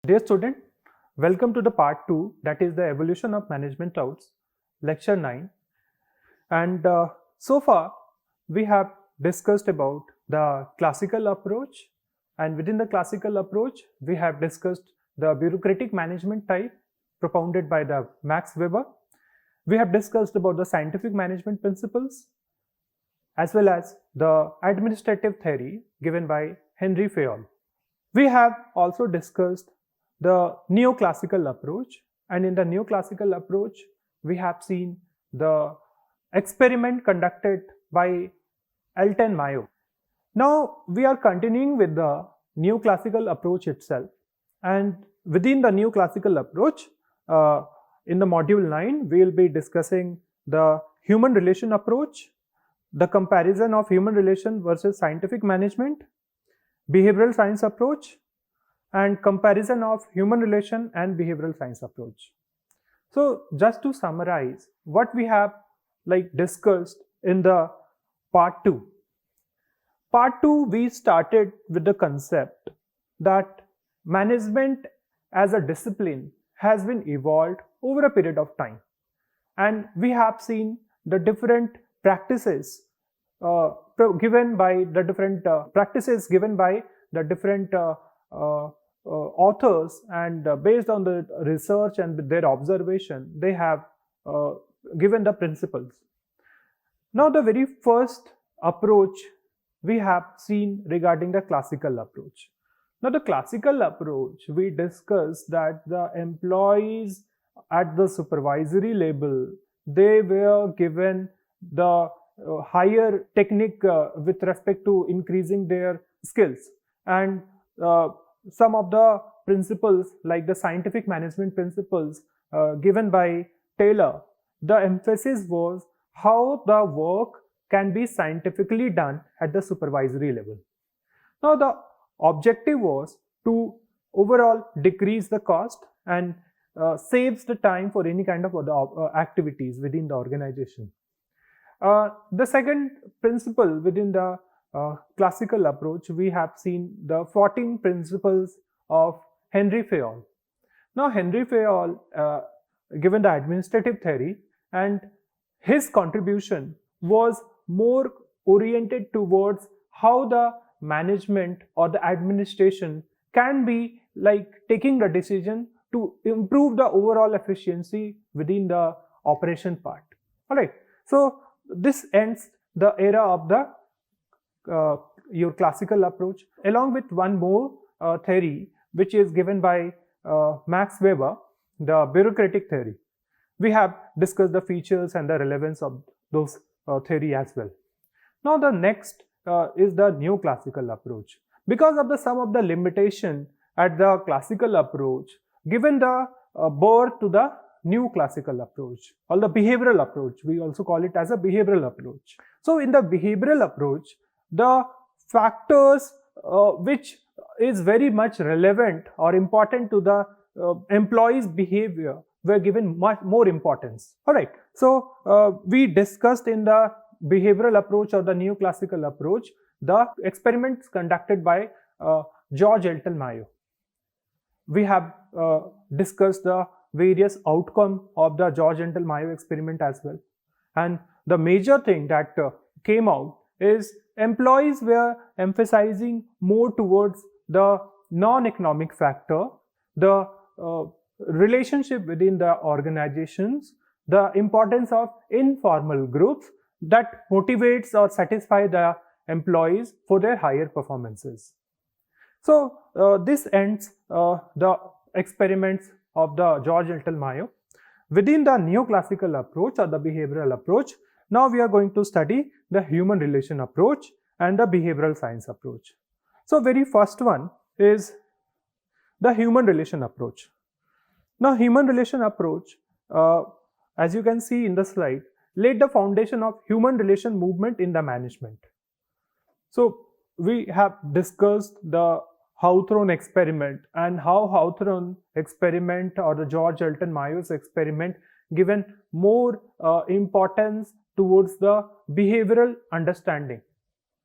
Dear student, welcome to the part 2, that is the evolution of management clouds, lecture 9. And so far we have discussed about the classical approach, and within the classical approach we have discussed the bureaucratic management type propounded by the Max Weber. We have discussed about the scientific management principles as well as the administrative theory given by Henry Fayol. We have also discussed the neoclassical approach, and in the neoclassical approach we have seen the experiment conducted by Elton Mayo. Now we are continuing with the neoclassical approach itself, and within the neoclassical approach in the module 9 we will be discussing the human relation approach, the comparison of human relation versus scientific management, behavioral science approach, and comparison of human relation and behavioral science approach. So just to summarize what we have discussed in the part 2. Part 2 we started with the concept that management as a discipline has been evolved over a period of time, and we have seen the different practices given by the different authors, and based on the research and their observation they have given the principles. Now the very first approach we have seen regarding the classical approach. Now the classical approach, we discussed that the employees at the supervisory level, they were given the higher technique with respect to increasing their skills, and some of the principles like the scientific management principles given by Taylor, the emphasis was how the work can be scientifically done at the supervisory level. Now the objective was to overall decrease the cost and saves the time for any kind of other activities within the organization. The second principle within the classical approach, we have seen the 14 principles of Henry Fayol. Now Henry Fayol given the administrative theory, and his contribution was more oriented towards how the management or the administration can be taking the decision to improve the overall efficiency within the operation part. Alright, so this ends the era of the your classical approach, along with one more theory which is given by Max Weber, the bureaucratic theory. We have discussed the features and the relevance of those theory as well. Now the next is the neoclassical approach. Because of some of the limitation at the classical approach, given the birth to the new classical approach or the behavioral approach, we also call it as a behavioral approach. So in the behavioral approach, the factors which is very much relevant or important to the employee's behavior were given much more importance. Alright, so we discussed in the behavioral approach or the neoclassical approach the experiments conducted by George Elton Mayo. We have discussed the various outcome of the George Elton Mayo experiment as well, and the major thing that came out is employees were emphasizing more towards the non-economic factor, the relationship within the organizations, the importance of informal groups that motivates or satisfy the employees for their higher performances. So this ends the experiments of the George Elton Mayo. Within the neoclassical approach or the behavioral approach, now we are going to study the human relation approach and the behavioral science approach. So very first one is the human relation approach. Now human relation approach, as you can see in the slide, laid the foundation of human relation movement in the management. So we have discussed the Hawthorne experiment and how Hawthorne experiment or the George Elton Mayo's experiment given more importance towards the behavioral understanding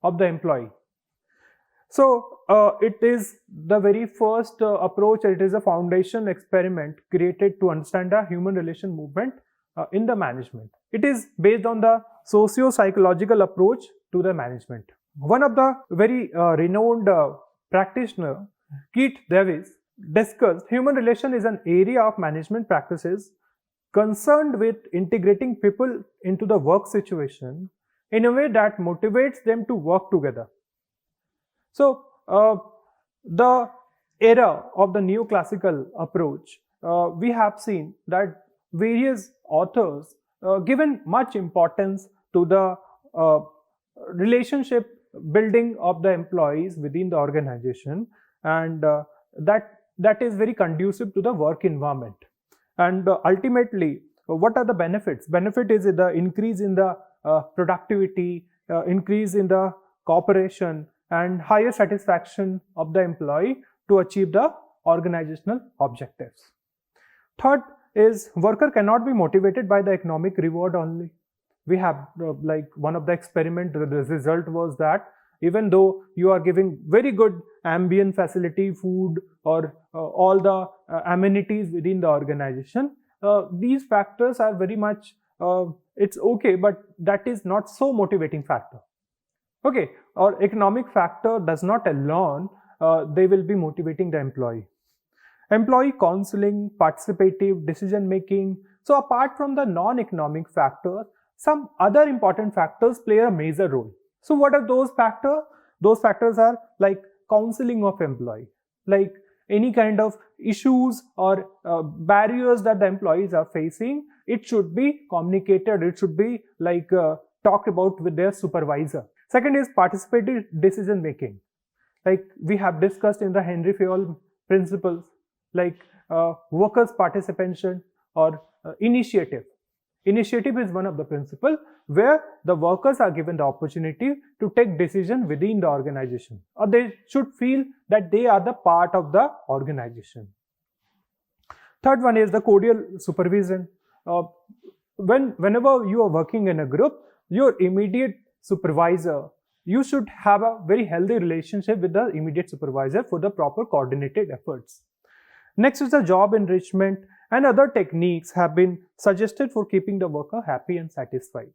of the employee. So it is the very first approach. It is a foundation experiment created to understand the human relation movement in the management. It is based on the socio-psychological approach to the management. One of the very renowned practitioner, Keith Davis, discussed human relation is an area of management practices concerned with integrating people into the work situation in a way that motivates them to work together. So, the era of the neoclassical approach, we have seen that various authors given much importance to the relationship building of the employees within the organization, and that is very conducive to the work environment. And ultimately, what are the benefits? Benefit is the increase in the productivity, increase in the cooperation, and higher satisfaction of the employee to achieve the organizational objectives. Third is worker cannot be motivated by the economic reward only. We have like one of the experiment, the result was that even though you are giving very good ambient facility, food, or all the amenities within the organization, these factors are very much it's okay, but that is not so motivating factor. Okay, or economic factor does not alone they will be motivating the employee. Employee counseling, participative decision making. So apart from the non-economic factors, some other important factors play a major role. So what are those factors? Those factors are like counseling of employee, like any kind of issues or barriers that the employees are facing, it should be communicated, it should be like talked about with their supervisor. Second is participative decision making. Like we have discussed in the Henry Fayol principles, like workers' participation or initiative. Initiative is one of the principles where the workers are given the opportunity to take decision within the organization, or they should feel that they are the part of the organization. Third one is the cordial supervision. Whenever you are working in a group, your immediate supervisor, you should have a very healthy relationship with the immediate supervisor for the proper coordinated efforts. Next is the job enrichment, and other techniques have been suggested for keeping the worker happy and satisfied.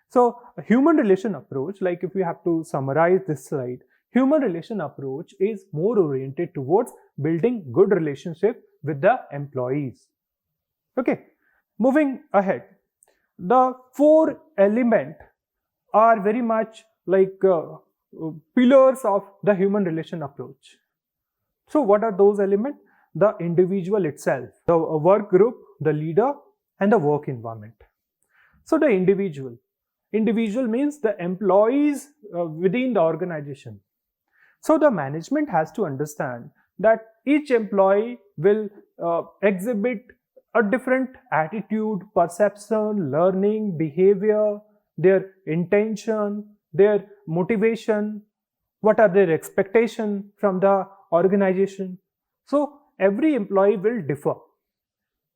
So a human relation approach, like if we have to summarize this slide, human relation approach is more oriented towards building good relationship with the employees. Okay, moving ahead, the four elements are very much like pillars of the human relation approach. So what are those elements? The individual itself, the work group, the leader, and the work environment. So the individual means the employees within the organization. So the management has to understand that each employee will exhibit a different attitude, perception, learning, behavior, their intention, their motivation, what are their expectations from the organization. So every employee will differ.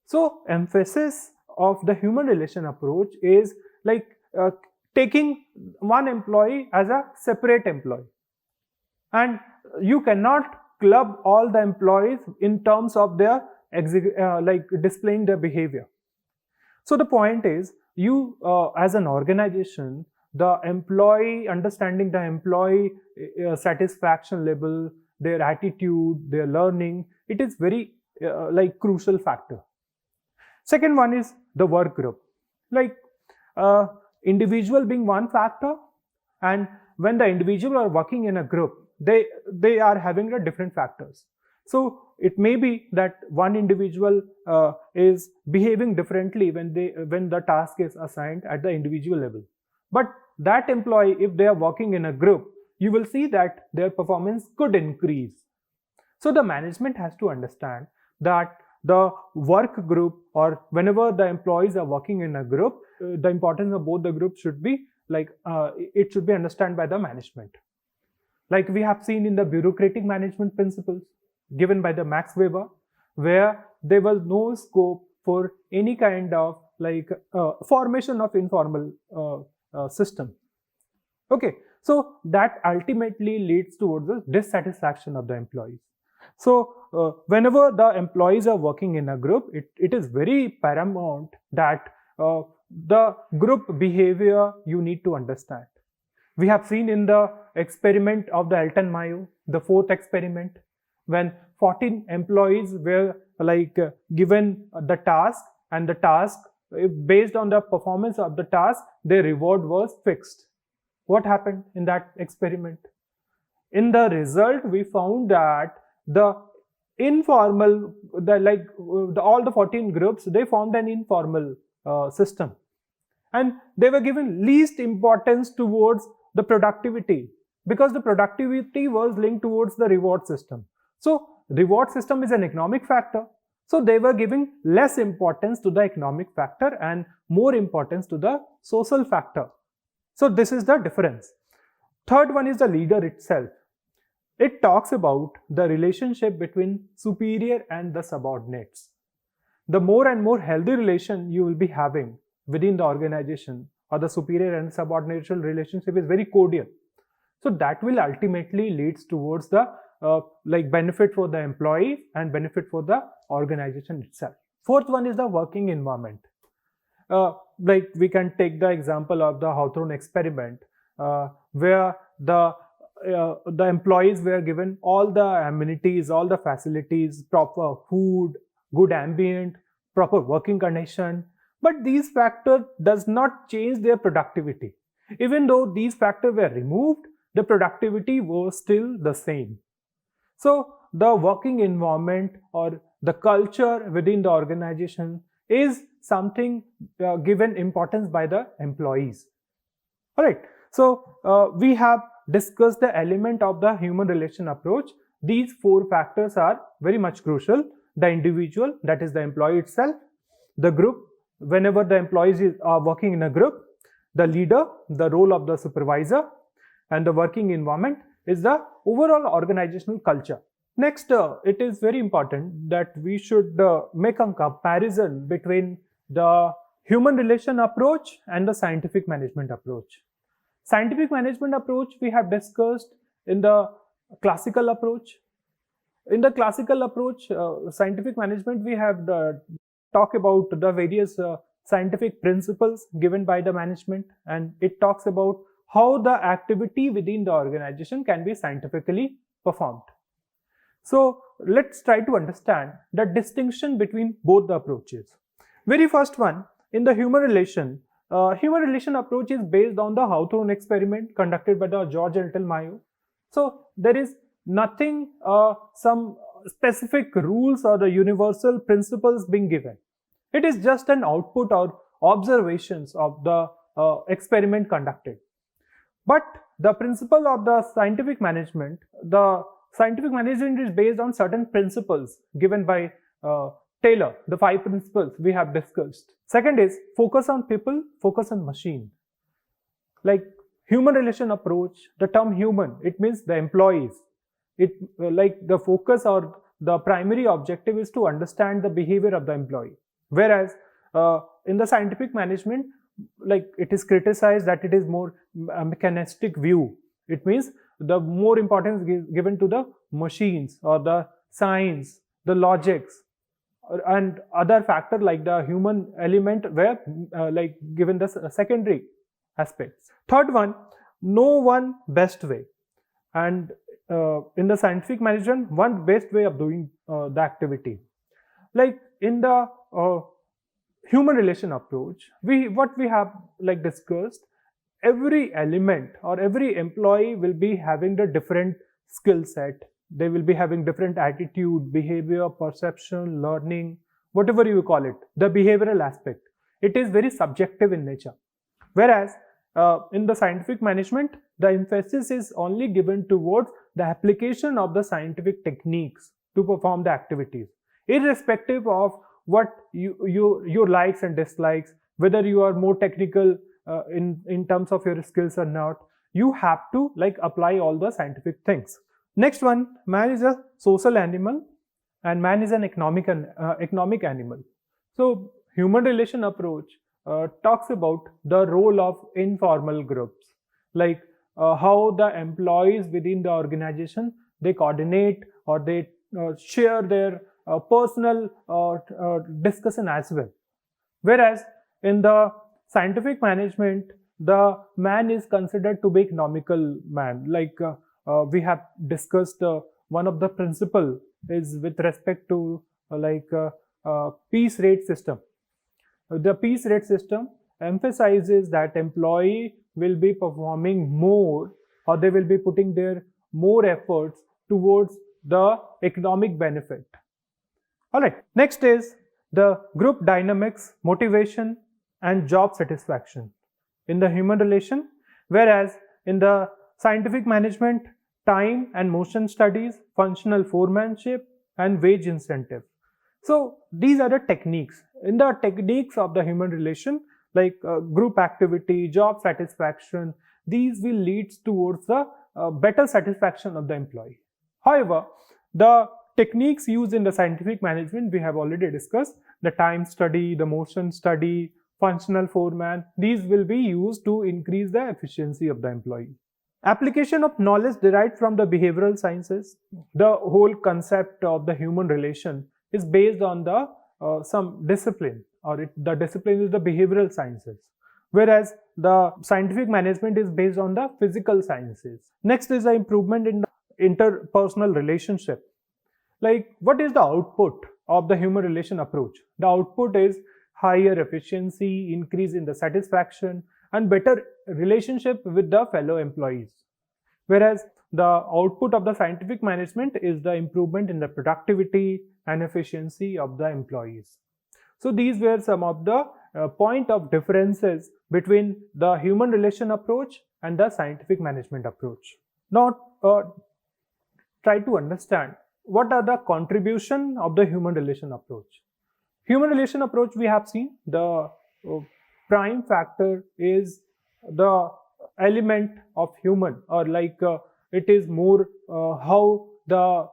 So emphasis of the human relation approach is like taking one employee as a separate employee, and you cannot club all the employees in terms of their like displaying their behavior. So the point is, you as an organization, the employee, understanding the employee satisfaction level, their attitude, their learning, it is very like crucial factor. Second one is the work group, like individual being one factor, and when the individual are working in a group, they are having the different factors. So it may be that one individual is behaving differently when the task is assigned at the individual level, but that employee, if they are working in a group, you will see that their performance could increase. So the management has to understand that the work group, or whenever the employees are working in a group, the importance of both the groups should be like it should be understood by the management. Like we have seen in the bureaucratic management principles given by the Max Weber, where there was no scope for any kind of like formation of informal system. Okay, So that ultimately leads towards the dissatisfaction of the employees. So whenever the employees are working in a group, it is very paramount that the group behavior you need to understand. We have seen in the experiment of the Elton Mayo, the fourth experiment, when 14 employees were given the task, and the task, based on the performance of the task, their reward was fixed. What happened in that experiment? In the result, we found that the informal, all the 14 groups, they formed an informal system, and they were given least importance towards the productivity, because the productivity was linked towards the reward system. So reward system is an economic factor, so they were giving less importance to the economic factor and more importance to the social factor. So this is the difference. Third one is the leader itself. It talks about the relationship between superior and the subordinates. The more and more healthy relation you will be having within the organization, or the superior and subordination relationship is very cordial. So that will ultimately leads towards the benefit for the employee and benefit for the organization itself. Fourth one is the working environment. We can take the example of the Hawthorne experiment, where the employees were given all the amenities, all the facilities, proper food, good ambient, proper working condition, but these factors does not change their productivity. Even though these factors were removed, the productivity was still the same. So the working environment or the culture within the organization is something given importance by the employees. All right. So we have discussed the element of the human relation approach. These four factors are very much crucial. The individual, that is the employee itself, the group, whenever the employees are working in a group, the leader, the role of the supervisor, and the working environment is the overall organizational culture. Next, it is very important that we should make a comparison between the human relation approach and the scientific management approach. Scientific management approach we have discussed in the classical approach. In the classical approach, scientific management, we have talk about the various scientific principles given by the management, and it talks about how the activity within the organization can be scientifically performed. So let's try to understand the distinction between both the approaches. Very first one, in the human relation approach is based on the Hawthorne experiment conducted by the George Elton Mayo. So there is nothing, some specific rules or the universal principles being given. It is just an output or observations of the experiment conducted. But the principle of the scientific management is based on certain principles given by Taylor, the 5 principles we have discussed. Second is focus on people, focus on machine. Like human relation approach, the term human, it means the employees. It the focus or the primary objective is to understand the behavior of the employee. Whereas in the scientific management, it is criticized that it is more a mechanistic view. It means the more importance given to the machines or the science, the logics, and other factor like the human element were given the secondary aspects. Third one, no one best way. And in the scientific management, one best way of doing the activity. Like in the human relation approach, what we have discussed, every element or every employee will be having the different skill set. They will be having different attitude, behavior, perception, learning, whatever you call it, the behavioral aspect. It is very subjective in nature. Whereas in the scientific management, the emphasis is only given towards the application of the scientific techniques to perform the activities, irrespective of what your likes and dislikes, whether you are more technical in terms of your skills or not. You have to apply all the scientific things. Next one, man is a social animal and man is an economic animal. So human relation approach talks about the role of informal groups. how the employees within the organization, they coordinate or they share their personal discussion as well. Whereas in the scientific management, the man is considered to be economical man. Like we have discussed, one of the principle is with respect to piece rate system. The piece rate system emphasizes that employee will be performing more, or they will be putting their more efforts towards the economic benefit. All right, next is the group dynamics, motivation, and job satisfaction in the human relation, whereas in the scientific management, time and motion studies, functional foremanship, and wage incentive. So these are the techniques. In the techniques of the human relation, like group activity, job satisfaction, these will lead towards the better satisfaction of the employee. However, the techniques used in the scientific management, we have already discussed: the time study, the motion study, functional foreman. These will be used to increase the efficiency of the employee. Application of knowledge derived from the behavioral sciences. The whole concept of the human relation is based on the some discipline, or the discipline is the behavioral sciences, whereas the scientific management is based on the physical sciences. Next is the improvement in the interpersonal relationship. Like, what is the output of the human relation approach? The output is higher efficiency, increase in the satisfaction, and better relationship with the fellow employees. Whereas the output of the scientific management is the improvement in the productivity and efficiency of the employees. So these were some of the point of differences between the human relation approach and the scientific management approach. Now try to understand what are the contribution of the human relation approach. Human relation approach, we have seen the prime factor is the element of human, or like it is more how the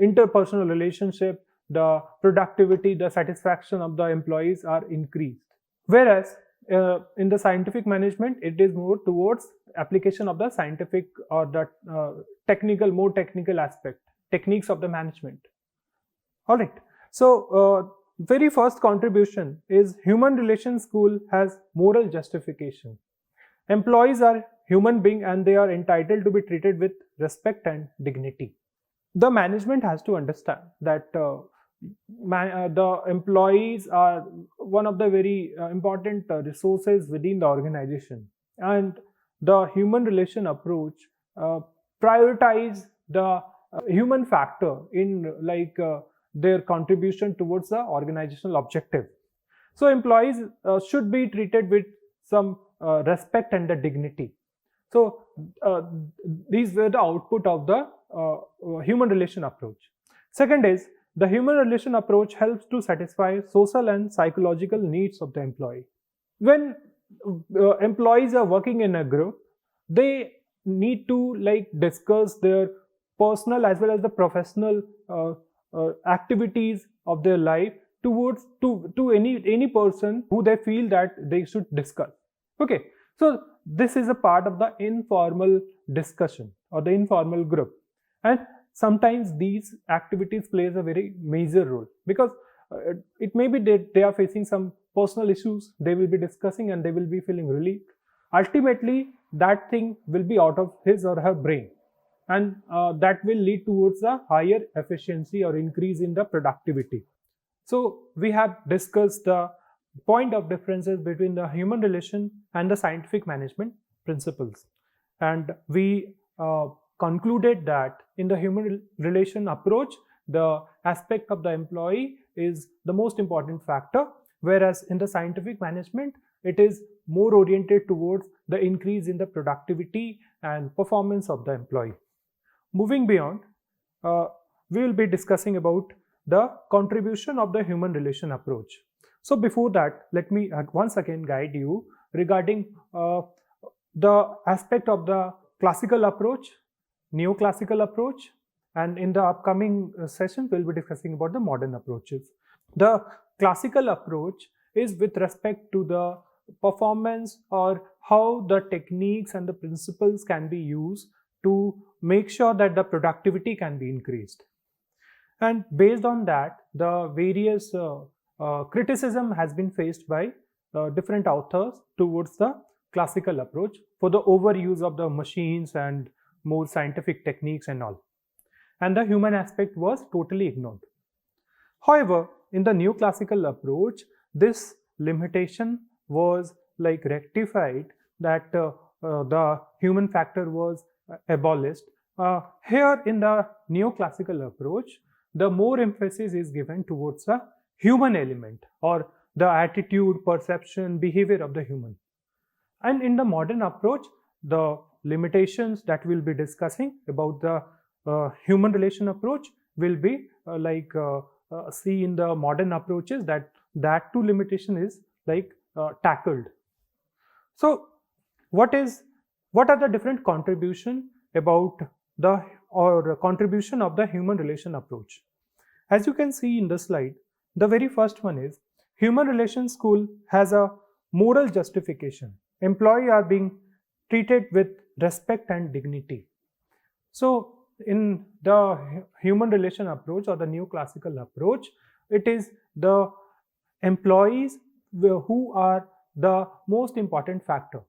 interpersonal relationship, the productivity, the satisfaction of the employees are increased. Whereas in the scientific management, it is more towards application of the scientific or the more technical aspect, techniques of the management. All right. So very first contribution is human relations school has moral justification. Employees are human beings and they are entitled to be treated with respect and dignity. The management has to understand that the employees are one of the very important resources within the organization, and the human relation approach prioritize the human factor in their contribution towards the organizational objective. So employees should be treated with some respect and the dignity. So these were the output of the human relation approach. Second is the human relation approach helps to satisfy social and psychological needs of the employee. When employees are working in a group, they need to discuss their personal as well as the professional activities of their life towards to any person who they feel that they should discuss. Okay, so this is a part of the informal discussion or the informal group, and sometimes these activities plays a very major role, because it may be that they are facing some personal issues, they will be discussing and they will be feeling relieved. Ultimately that thing will be out of his or her brain, and that will lead towards a higher efficiency or increase in the productivity. So we have discussed the point of differences between the human relation and the scientific management principles, and we concluded that in the human relation approach, the aspect of the employee is the most important factor, whereas in the scientific management, it is more oriented towards the increase in the productivity and performance of the employee. Moving beyond, we will be discussing about the contribution of the human relation approach. So before that, let me once again guide you regarding the aspect of the classical approach, neoclassical approach, and in the upcoming session, we'll be discussing about the modern approaches. The classical approach is with respect to the performance or how the techniques and the principles can be used to make sure that the productivity can be increased. And based on that, the various criticism has been faced by different authors towards the classical approach for the overuse of the machines and more scientific techniques and all. And the human aspect was totally ignored. However, in the neoclassical approach, this limitation was like rectified, that the human factor was abolished. Here in the neoclassical approach, the more emphasis is given towards the human element or the attitude, perception, behavior of the human. And in the modern approach, the limitations that we'll be discussing about the human relation approach will be see in the modern approaches that two limitation is tackled. So what are the different contribution about the contribution of the human relation approach? As you can see in the slide, the very first one is human relation school has a moral justification. Employees are being treated with respect and dignity. So in the human relation approach or the neoclassical approach, it is the employees who are the most important factor,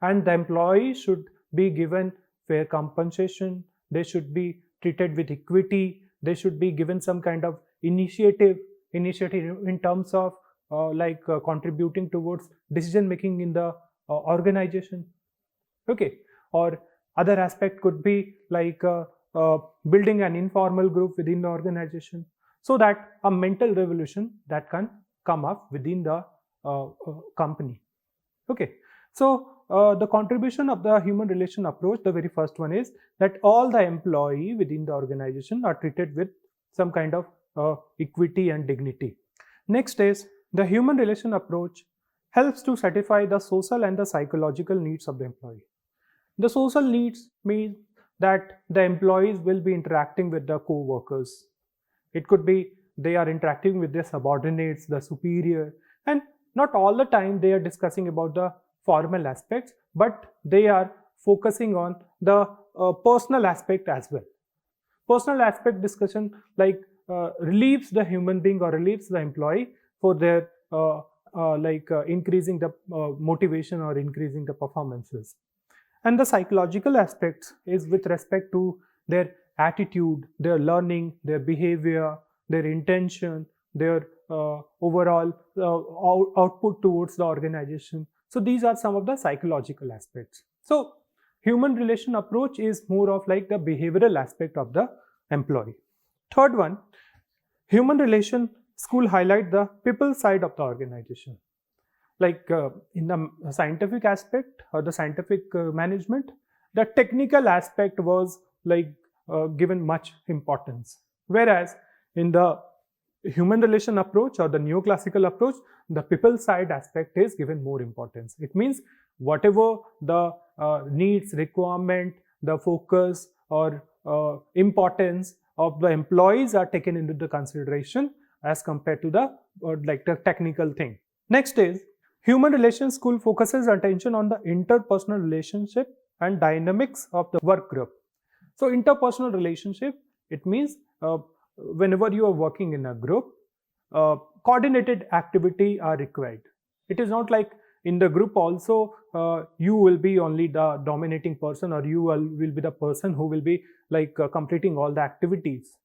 and the employees should be given fair compensation, they should be treated with equity, they should be given some kind of initiative in terms of contributing towards decision making in the organization. Okay, or other aspect could be building an informal group within the organization, so that a mental revolution that can come up within the company. Okay, so the contribution of the human relation approach, the very first one is that all the employee within the organization are treated with some kind of equity and dignity. Next is the human relation approach helps to satisfy the social and the psychological needs of the employee. The social needs mean that the employees will be interacting with the co-workers. It could be they are interacting with their subordinates, the superior, and not all the time they are discussing about the formal aspects, but they are focusing on the personal aspect as well. Personal aspect discussion relieves the human being or relieves the employee for their increasing the motivation or increasing the performances. And the psychological aspects is with respect to their attitude, their learning, their behavior, their intention, their overall output towards the organization. So these are some of the psychological aspects. So human relation approach is more of like the behavioral aspect of the employee. Third one, human relation school highlight the people side of the organization. In the scientific aspect or the scientific management, the technical aspect was given much importance, whereas in the human relation approach or the neoclassical approach, the people side aspect is given more importance. It means whatever the needs, requirement, the focus or importance of the employees are taken into the consideration as compared to the technical thing. Next is human relations school focuses attention on the interpersonal relationship and dynamics of the work group. So interpersonal relationship, it means whenever you are working in a group, coordinated activity are required. It is not like in the group also you will be only the dominating person, or you will be the person who will be completing all the activities.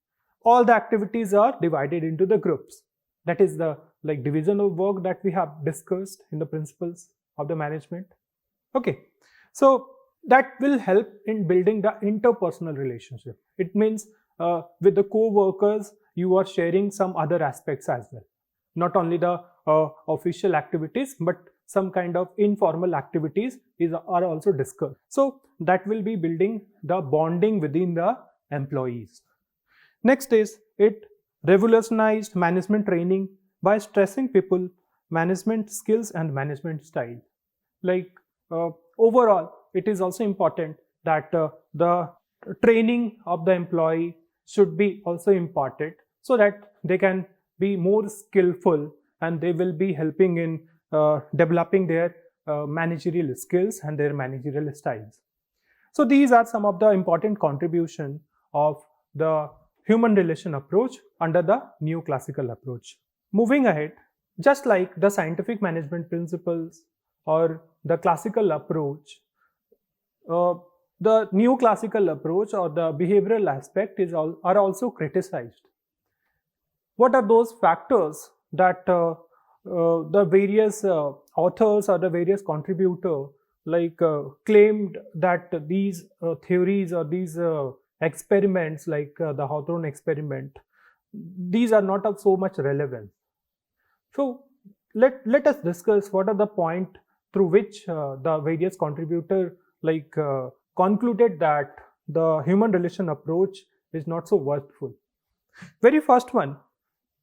All the activities are divided into the groups. That is the division of work that we have discussed in the principles of the management. Okay, so that will help in building the interpersonal relationship. It means with the co-workers, you are sharing some other aspects as well. Not only the official activities, but some kind of informal activities are also discussed. So that will be building the bonding within the employees. Next is it revolutionized management training by stressing people, management skills and management style. Overall, it is also important that the training of the employee should be also imparted so that they can be more skillful and they will be helping in developing their managerial skills and their managerial styles. So these are some of the important contribution of the human relation approach under the new classical approach. Moving ahead, just like the scientific management principles or the classical approach, the new classical approach or the behavioral aspect are also criticized. What are those factors that the various authors or the various contributors claimed that these theories or these experiments like the Hawthorne experiment, these are not of so much relevance. So let us discuss what are the point through which the various contributors concluded that the human relation approach is not so worthful. Very first one,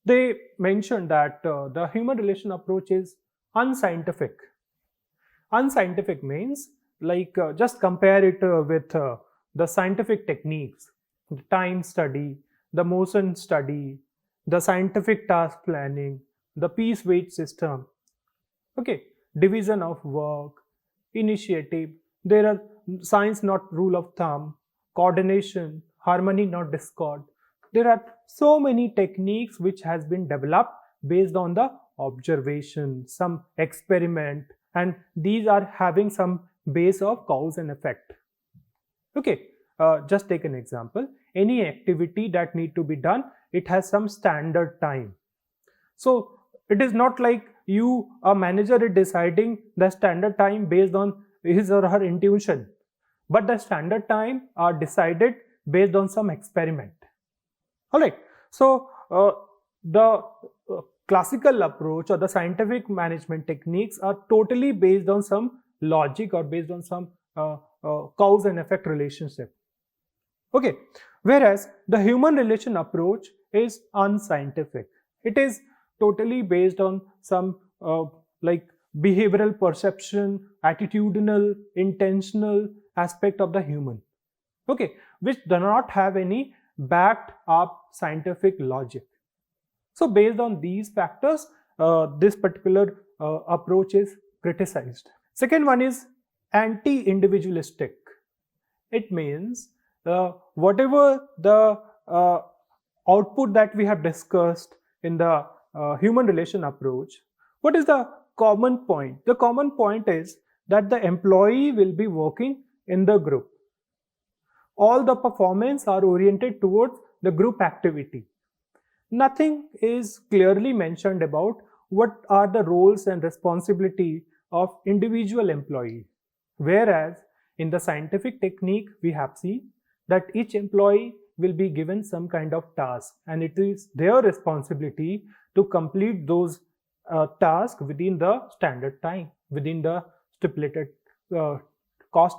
they mentioned that the human relation approach is unscientific. Unscientific means just compare it with the scientific techniques, the time study, the motion study, the scientific task planning, the piece weight system, okay, division of work, initiative, there are science not rule of thumb, coordination, harmony not discord. There are so many techniques which has been developed based on the observation, some experiment, and these are having some base of cause and effect. Okay, just take an example. Any activity that need to be done, it has some standard time. So it is not like you, a manager, is deciding the standard time based on his or her intuition, but the standard time are decided based on some experiment. All right. So the classical approach or the scientific management techniques are totally based on some logic or based on some cause and effect relationship. Okay. Whereas the human relation approach is unscientific. It is totally based on some behavioral perception, attitudinal, intentional aspect of the human. Okay. Which do not have any backed up scientific logic. So based on these factors, this particular approach is criticized. Second one is anti-individualistic. It means whatever the output that we have discussed in the human relation approach, what is the common point? The common point is that the employee will be working in the group. All the performance are oriented towards the group activity. Nothing is clearly mentioned about what are the roles and responsibility of individual employee. Whereas in the scientific technique, we have seen that each employee will be given some kind of task, and it is their responsibility to complete those tasks within the standard time, within the stipulated cost.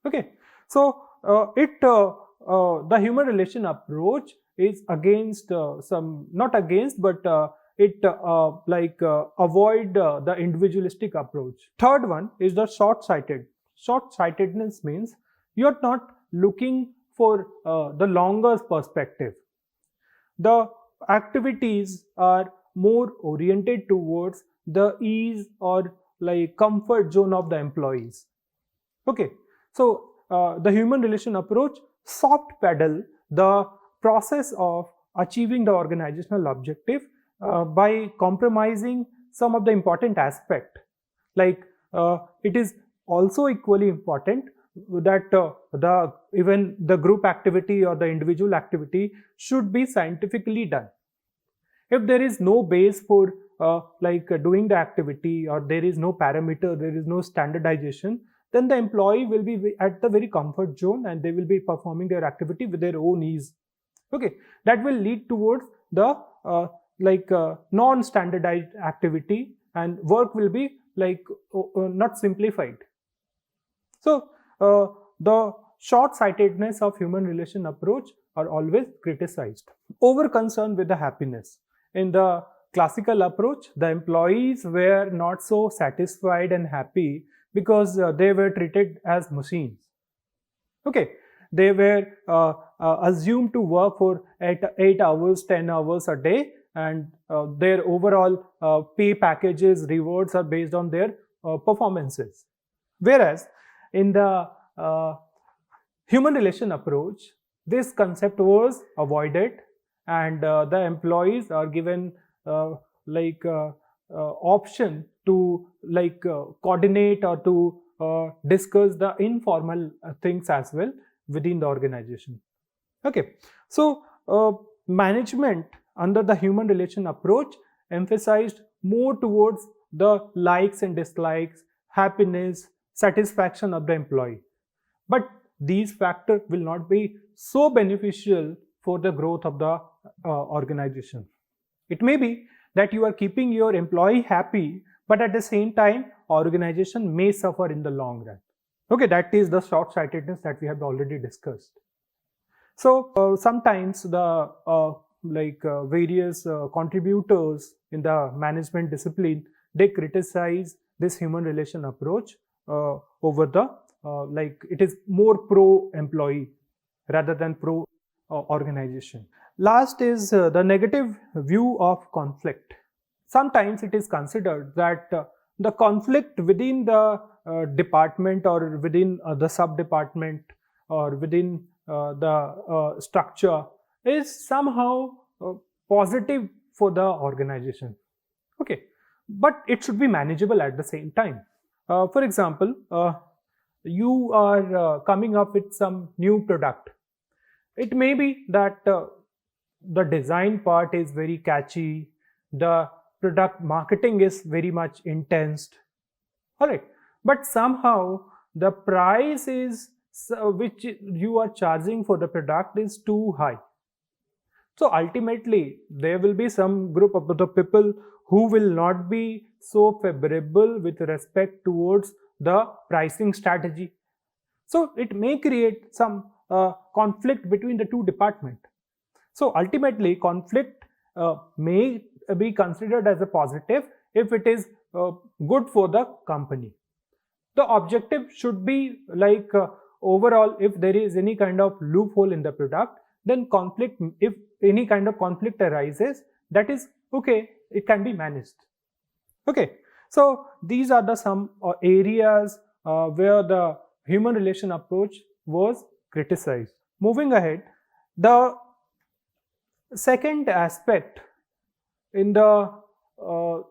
Okay, so the human relation approach is against not against, but it avoid the individualistic approach. Third one is the short-sighted. Short-sightedness means you're not looking for the longer perspective. The activities are more oriented towards the ease or comfort zone of the employees. Okay, so the human relation approach soft pedal the process of achieving the organizational objective by compromising some of the important aspect. It is also equally important that even the group activity or the individual activity should be scientifically done. If there is no base for doing the activity, or there is no parameter, there is no standardization, then the employee will be at the very comfort zone and they will be performing their activity with their own ease. Okay, that will lead towards the non-standardized activity, and work will be not simplified. So the short-sightedness of human relation approach are always criticized. Over concern with the happiness. In the classical approach, the employees were not so satisfied and happy because they were treated as machines. Okay, they were assumed to work for 8 hours, 10 hours a day, and their overall pay packages, rewards are based on their performances. Whereas in the human relation approach, this concept was avoided, and the employees are given option to coordinate or to discuss the informal things as well within the organization. Okay, so management under the human relation approach emphasized more towards the likes and dislikes, happiness, satisfaction of the employee. But these factors will not be so beneficial for the growth of the organization. It may be that you are keeping your employee happy, but at the same time, organization may suffer in the long run. Okay, that is the short-sightedness that we have already discussed. So sometimes the various contributors in the management discipline, they criticize this human relation approach over the it is more pro-employee rather than pro-organization. Last is the negative view of conflict. Sometimes it is considered that the conflict within the department or within the sub-department or within the structure is somehow positive for the organization. Okay, but it should be manageable at the same time. For example, you are coming up with some new product. It may be that the design part is very catchy, the product marketing is very much intense, all right, but somehow the price is which you are charging for the product is too high. So ultimately there will be some group of the people who will not be so favorable with respect towards the pricing strategy. So it may create some conflict between the two departments. So ultimately conflict may be considered as a positive if it is good for the company. The objective should be overall, if there is any kind of loophole in the product, then conflict, if any kind of conflict arises, that is okay, it can be managed. Okay, so these are the some areas where the human relation approach was criticized. Moving ahead, the second aspect in the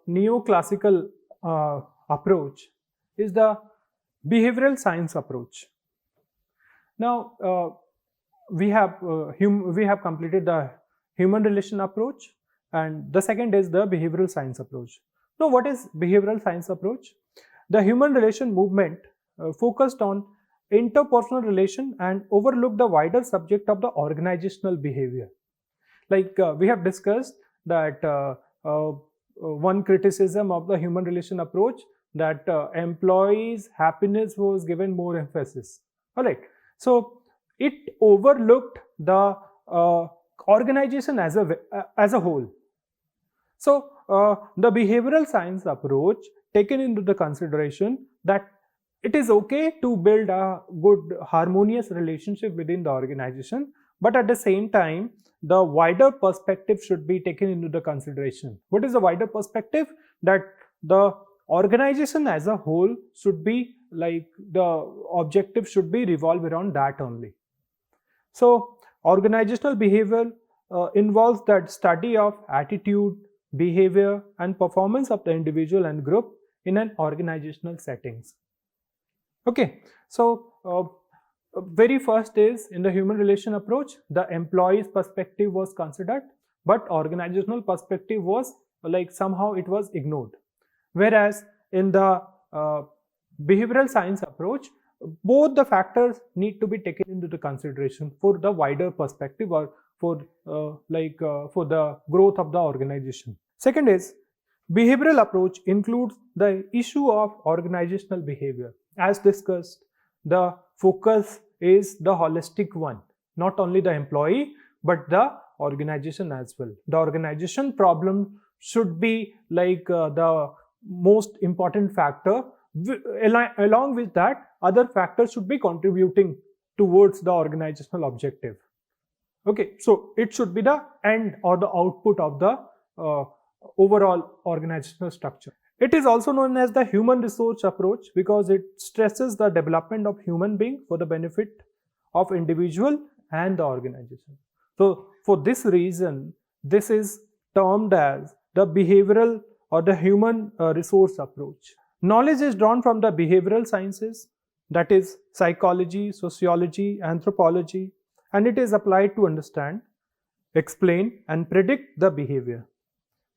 neoclassical approach is the behavioral science approach. Now we have completed the human relation approach, and the second is the behavioral science approach. Now, what is behavioral science approach? The human relation movement focused on interpersonal relation and overlooked the wider subject of the organizational behavior. We have discussed that one criticism of the human relation approach, that employees' happiness was given more emphasis. All right. So it overlooked the organization as a whole. So the behavioral science approach taken into the consideration that it is okay to build a good harmonious relationship within the organization, but at the same time the wider perspective should be taken into the consideration. What is the wider perspective? That the organization as a whole should be the objective should be revolve around that only. So organizational behavior involves that study of attitude, behavior and performance of the individual and group in an organizational settings. Okay, so very first is in the human relation approach, the employee's perspective was considered, but organizational perspective was somehow it was ignored. Whereas in the behavioral science approach, both the factors need to be taken into the consideration for the wider perspective or for the growth of the organization. Second is behavioral approach includes the issue of organizational behavior. As discussed, the focus is the holistic one, not only the employee but the organization as well. The organization problem should be the most important factor. Along with that, other factors should be contributing towards the organizational objective. Okay, so it should be the end or the output of the overall organizational structure. It is also known as the human resource approach because it stresses the development of human being for the benefit of individual and the organization. So for this reason, this is termed as the behavioral or the human resource approach. Knowledge is drawn from the behavioral sciences, that is psychology, sociology, anthropology, and it is applied to understand, explain, and predict the behavior.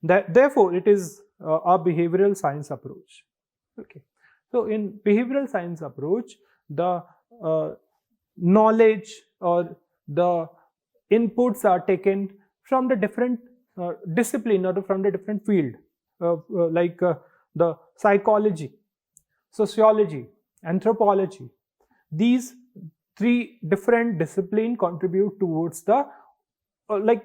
Therefore, it is a behavioral science approach. Okay. So in behavioral science approach, the knowledge or the inputs are taken from the different discipline or from the different field, like the psychology, sociology, anthropology. These three different disciplines contribute towards the like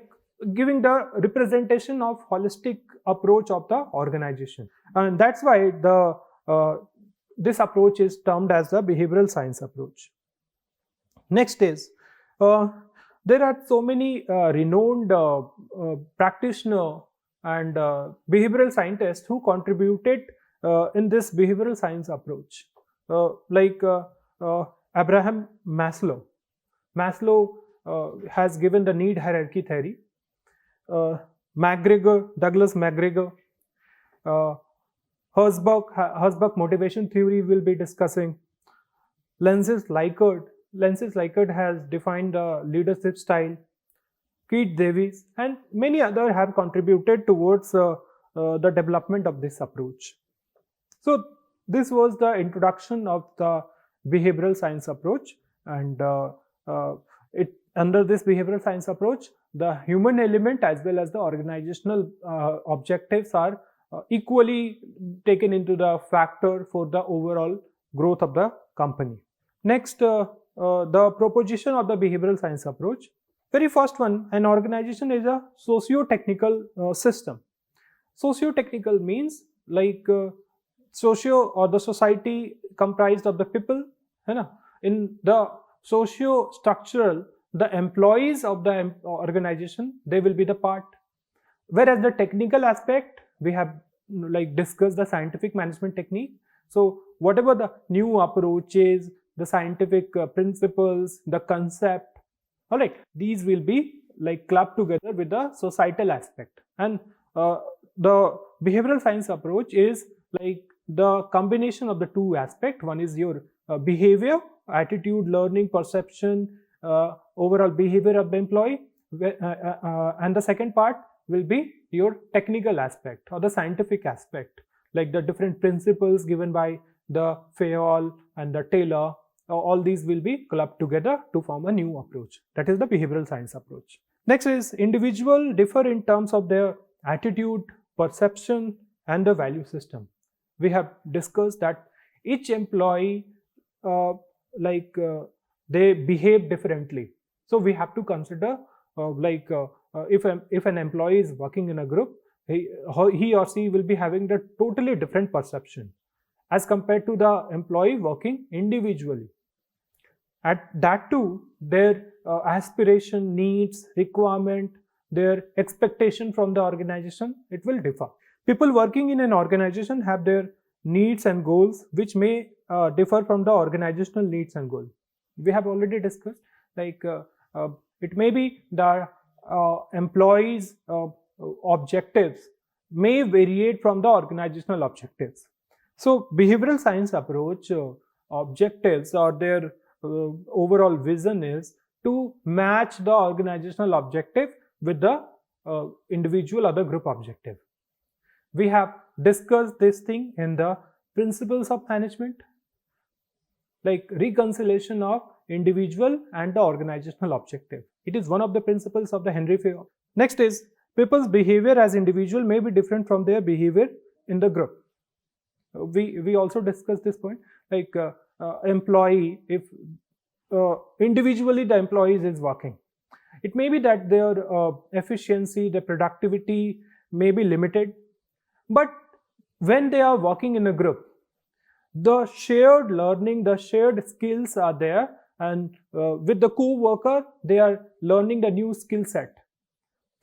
giving the representation of holistic approach of the organization, and that's why the this approach is termed as the behavioral science approach. Next is there are so many renowned practitioners and behavioral scientists who contributed in this behavioral science approach, like Abraham Maslow. Maslow has given the need hierarchy theory. Douglas McGregor, Herzberg motivation theory will be discussing. Lenses Likert has defined the leadership style. Keith Davies and many others have contributed towards the development of this approach. So this was the introduction of the behavioral science approach, and under this behavioral science approach, the human element as well as the organizational objectives are equally taken into the factor for the overall growth of the company. Next, the proposition of the behavioral science approach. Very first one, an organization is a socio-technical system. Socio-technical means like socio or the society comprised of the people. In the socio-structural, the employees of the organization, they will be the part. Whereas the technical aspect, we have like discussed the scientific management technique. So whatever the new approaches, the scientific principles, the concept, all right, these will be like clubbed together with the societal aspect. And the behavioral science approach is like the combination of the two aspects. One is your behavior, attitude, learning, perception, overall behavior of the employee, and the second part will be your technical aspect or the scientific aspect, like the different principles given by the Fayol and the Taylor. All these will be clubbed together to form a new approach. That is the behavioral science approach. Next is individual differ in terms of their attitude, perception, and the value system. We have discussed that each employee they behave differently. So we have to consider if an employee is working in a group, he or she will be having the totally different perception as compared to the employee working individually. At that too, their aspiration, needs, requirement, their expectation from the organization, it will differ. People working in an organization have their needs and goals which may differ from the organizational needs and goals. We have already discussed, like it may be the employees' objectives may vary from the organizational objectives. So behavioral science approach objectives or their overall vision is to match the organizational objective with the individual or the group objective. We have discussed this thing in the principles of management, like reconciliation of individual and the organizational objective. It is one of the principles of the Henry Fayol. Next is people's behavior as individual may be different from their behavior in the group. We also discussed this point, like employee, if individually the employee is working, it may be that their efficiency, their productivity may be limited, but when they are working in a group, the shared learning, the shared skills are there, and with the co-worker, they are learning the new skill set.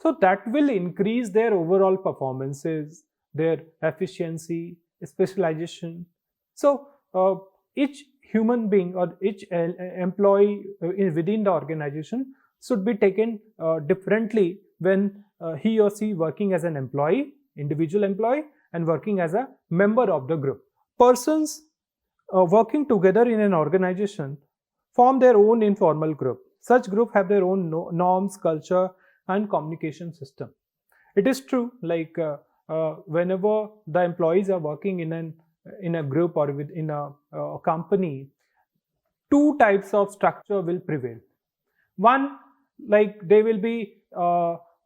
So that will increase their overall performances, their efficiency, specialization. So each human being or each employee within the organization should be taken differently when he or she working as an employee, individual employee, and working as a member of the group. Persons working together in an organization form their own informal group. Such group have their own norms, culture, and communication system. It is true, like whenever the employees are working in a group or within a company, two types of structure will prevail. One, like they will be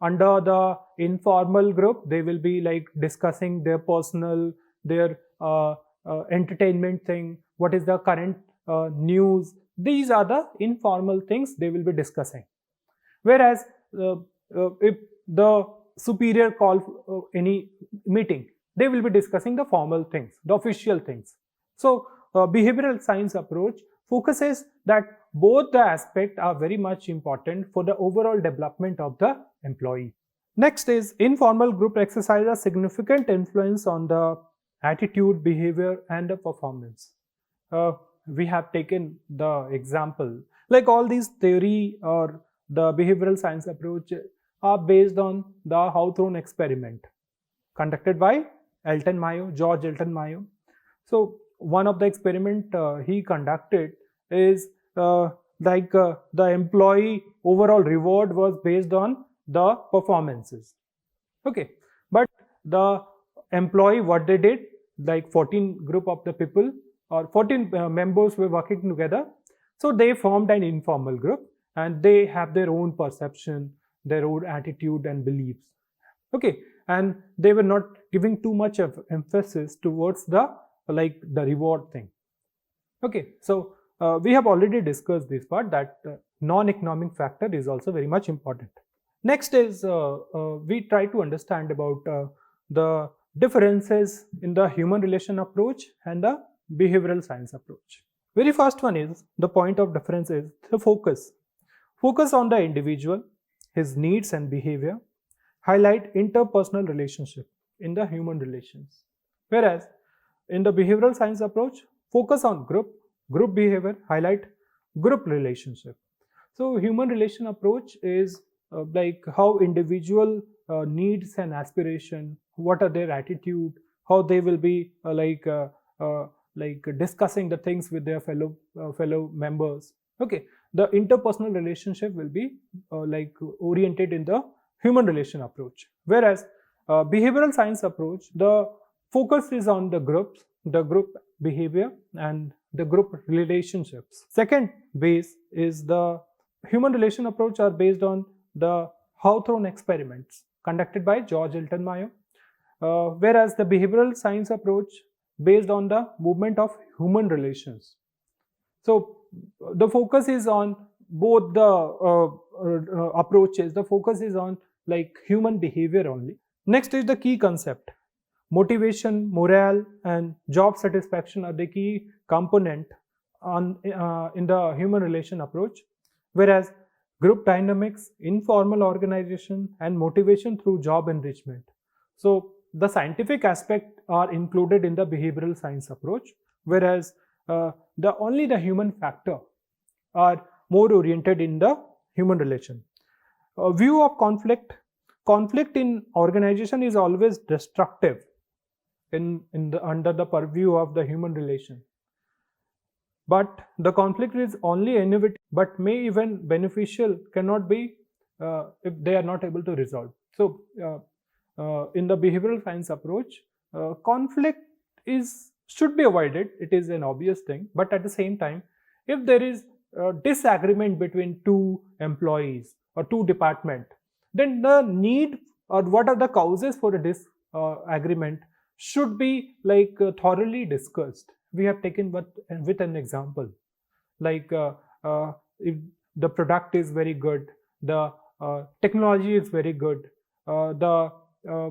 under the informal group, they will be like discussing their personal, their entertainment thing, what is the current news. These are the informal things they will be discussing. Whereas if the superior call any meeting, they will be discussing the formal things, the official things. So behavioral science approach focuses that both the aspects are very much important for the overall development of the employee. Next is informal group exercise a significant influence on the attitude, behavior, and the performance. We have taken the example, like all these theory or the behavioral science approach are based on the Hawthorne experiment conducted by George Elton Mayo. So one of the experiment he conducted is the employee overall reward was based on the performances. Okay, but the employee, what they did, like 14 group of the people or 14 members were working together. So they formed an informal group and they have their own perception, their own attitude and beliefs. Okay, and they were not giving too much of emphasis towards the reward thing. Okay, so we have already discussed this part, that non-economic factor is also very much important. Next is we try to understand about the differences in the human relation approach and the behavioral science approach. Very first one is, the point of difference is the focus. Focus on the individual, his needs and behavior, highlight interpersonal relationship in the human relations. Whereas in the behavioral science approach, focus on group behavior, highlight group relationship. So human relation approach is like how individual needs and aspiration, what are their attitude, how they will be discussing the things with their fellow members. Okay, the interpersonal relationship will be oriented in the human relation approach. Whereas behavioral science approach, the focus is on the group behavior and the group relationships. Second base is the human relation approach are based on the Hawthorne experiments conducted by George Elton Mayo, whereas the behavioral science approach based on the movement of human relations. So the focus is on both the approaches. The focus is on like human behavior only. Next is the key concept. Motivation, morale, and job satisfaction are the key component in the human relation approach, whereas group dynamics, informal organization, and motivation through job enrichment. So the scientific aspect are included in the behavioral science approach, whereas only the human factor are more oriented in the human relation. View of conflict. Conflict in organization is always destructive under the purview of the human relation. But the conflict is only innovative, but may even beneficial, cannot be if they are not able to resolve. So in the behavioral science approach, conflict should be avoided. It is an obvious thing, but at the same time, if there is a disagreement between two employees or two departments, then the need or what are the causes for a disagreement should be thoroughly discussed. We have taken with an example, if the product is very good, the technology is very good, the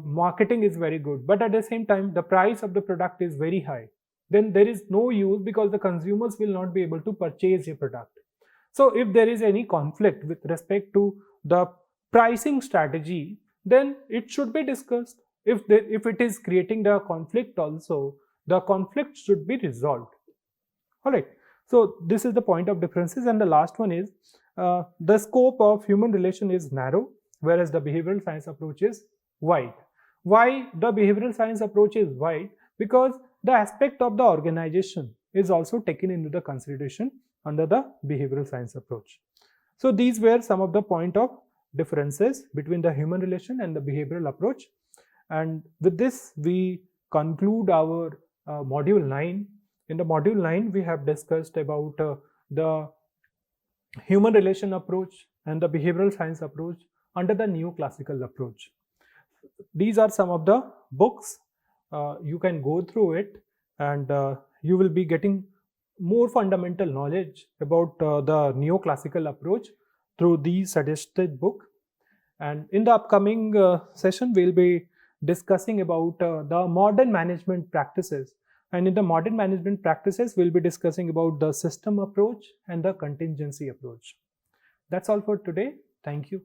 marketing is very good, but at the same time the price of the product is very high, then there is no use because the consumers will not be able to purchase your product. So if there is any conflict with respect to the pricing strategy, then it should be discussed. If it is creating the conflict also, the conflict should be resolved. All right. So this is the point of differences. And the last one is the scope of human relation is narrow, whereas the behavioral science approach is wide. Why the behavioral science approach is wide? Because the aspect of the organization is also taken into the consideration under the behavioral science approach. So these were some of the point of differences between the human relation and the behavioral approach. And with this, we conclude our module 9. In the module 9, we have discussed about the human relation approach and the behavioral science approach under the neoclassical approach. These are some of the books. You can go through it, and you will be getting more fundamental knowledge about the neoclassical approach through the suggested book. And in the upcoming session, we'll be discussing about the modern management practices. And in the modern management practices, we'll be discussing about the system approach and the contingency approach. That's all for today. Thank you.